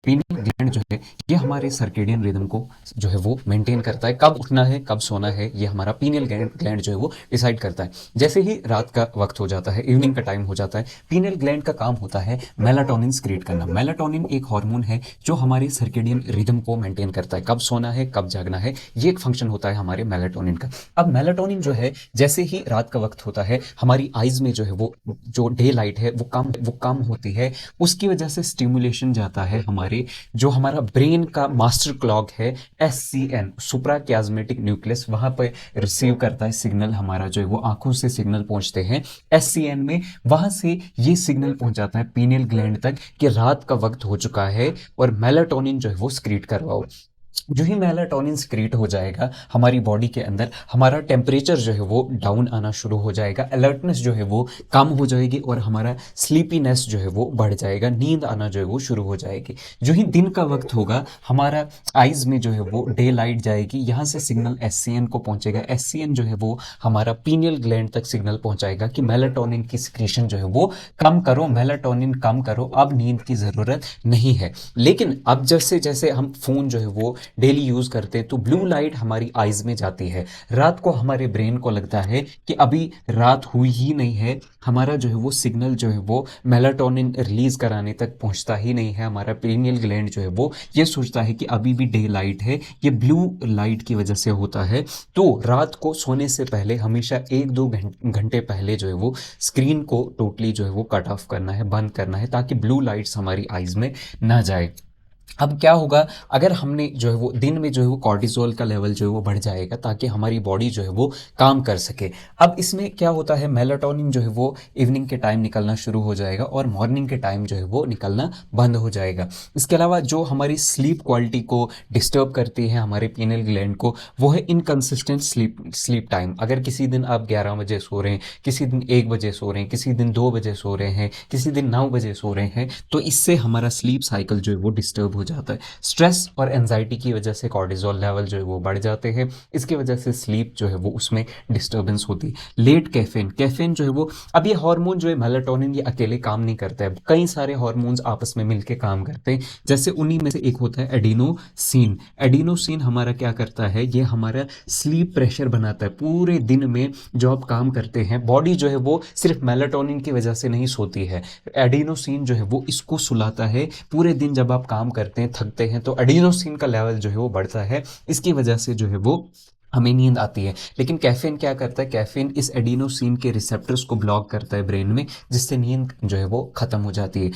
Pineal gland जो है ये हमारे सर्केडियन रिदम को जो है वो मेंटेन करता है, कब उठना है कब सोना है ये हमारा पीनियल ग्लैंड जो है वो डिसाइड करता है। जैसे ही रात का वक्त हो जाता है, इवनिंग का टाइम हो जाता है, पीनियल ग्लैंड का काम होता है मेलाटोनिन क्रिएट करना। मेलाटोनिन एक हार्मोन है जो हमारे सर्केडियन रिदम को मेंटेन करता है, कब सोना है कब जागना है, ये एक फंक्शन होता है हमारे मेलाटोनिन का। अब मेलाटोनिन जो है जैसे ही रात का वक्त होता है, हमारी आईज में जो है वो जो डे लाइट है वो कम होती है, उसकी वजह से स्टिमुलेशन जाता है हमारे जो हमारा ब्रेन का मास्टर क्लॉक है SCN, सुप्रा कियाज्मेटिक न्यूक्लियस, वहां पर रिसीव करता है सिग्नल, हमारा जो है वो आंखों से सिग्नल पहुंचते हैं SCN में, वहां से ये सिग्नल पहुंच जाता है पीनियल ग्लैंड तक कि रात का वक्त हो चुका है और मेलाटोनिन जो है वो स्क्रीट करवाओ। जो ही मेलाटोनिन स्क्रीट हो जाएगा हमारी बॉडी के अंदर, हमारा टेम्परेचर जो है वो डाउन आना शुरू हो जाएगा, अलर्टनेस जो है वो कम हो जाएगी और हमारा स्लीपीनेस जो है वो बढ़ जाएगा, नींद आना जो है वो शुरू हो जाएगी। जो ही दिन का वक्त होगा हमारा आइज में जो है वो डे लाइट जाएगी, यहाँ से सिग्नल SCN को पहुंचेगा, SCN जो है वो हमारा पीनियल ग्लैंड तक सिग्नल पहुंचाएगा कि मेलाटोनिन की सिक्रीशन जो है वो कम करो, मेलाटोनिन कम करो, अब नींद की ज़रूरत नहीं है। लेकिन अब जैसे जैसे हम फ़ोन जो है वो डेली यूज करते हैं तो ब्लू लाइट हमारी आईज में जाती है, रात को हमारे ब्रेन को लगता है कि अभी रात हुई ही नहीं है, हमारा जो है वो सिग्नल जो है वो मेलाटोनिन रिलीज कराने तक पहुंचता ही नहीं है, हमारा पीनियल ग्लैंड जो है वो ये सोचता है कि अभी भी डे लाइट है, ये ब्लू लाइट की वजह से होता है। तो रात को सोने से पहले हमेशा 1-2 घंटे पहले जो है वो स्क्रीन को टोटली जो है वो कट ऑफ करना है, बंद करना है, ताकि ब्लू लाइट्स हमारी आईज में ना जाए। अब क्या होगा, अगर हमने जो है वो दिन में जो है वो कॉर्टिसोल का लेवल जो है वो बढ़ जाएगा ताकि हमारी बॉडी जो है वो काम कर सके। अब इसमें क्या होता है, मेलाटोनिन जो है वो इवनिंग के टाइम निकलना शुरू हो जाएगा और मॉर्निंग के टाइम जो है वो निकलना बंद हो जाएगा। इसके अलावा जो हमारी स्लीप क्वालिटी को डिस्टर्ब करती है हमारे पीनियल ग्लैंड को, वो है इनकन्सिस्टेंट स्लीप टाइम। अगर किसी दिन आप 11 बजे सो रहे हैं, किसी दिन 1 बजे सो रहे हैं, किसी दिन 2 बजे सो रहे हैं, किसी दिन 9 बजे सो रहे हैं, तो इससे हमारा स्लीप साइकिल जो है वो डिस्टर्ब हो जाता है। स्ट्रेस और एंजाइटी की वजह से कॉर्टिसोल लेवल जो है वो बढ़ जाते हैं, इसकी वजह से स्लीप जो है वो उसमें डिस्टर्बेंस होती है। लेट कैफीन जो है वो, अब ये हार्मोन जो है मेलाटोनिन ये अकेले काम नहीं करता है, कई सारे हार्मोन्स आपस में मिलकर काम करते हैं। जैसे उन्हीं में से एक होता है एडिनोसिन। एडिनोसिन हमारा क्या करता है, ये हमारा स्लीप प्रेशर बनाता है। पूरे दिन में जो आप काम करते हैं, बॉडी जो है वो सिर्फ मेलाटोनिन की वजह से नहीं सोती है, एडिनोसिन जो है वो इसको सुलाता है। पूरे दिन जब आप काम करते हैं, थकते हैं, तो एडिनोसिन का लेवल जो है वो बढ़ता है, इसकी वजह से जो है वो हमें नींद आती है। लेकिन कैफीन क्या करता है, कैफीन इस एडिनोसिन के रिसेप्टर्स को ब्लॉक करता है ब्रेन में, जिससे नींद जो है वो खत्म हो जाती है।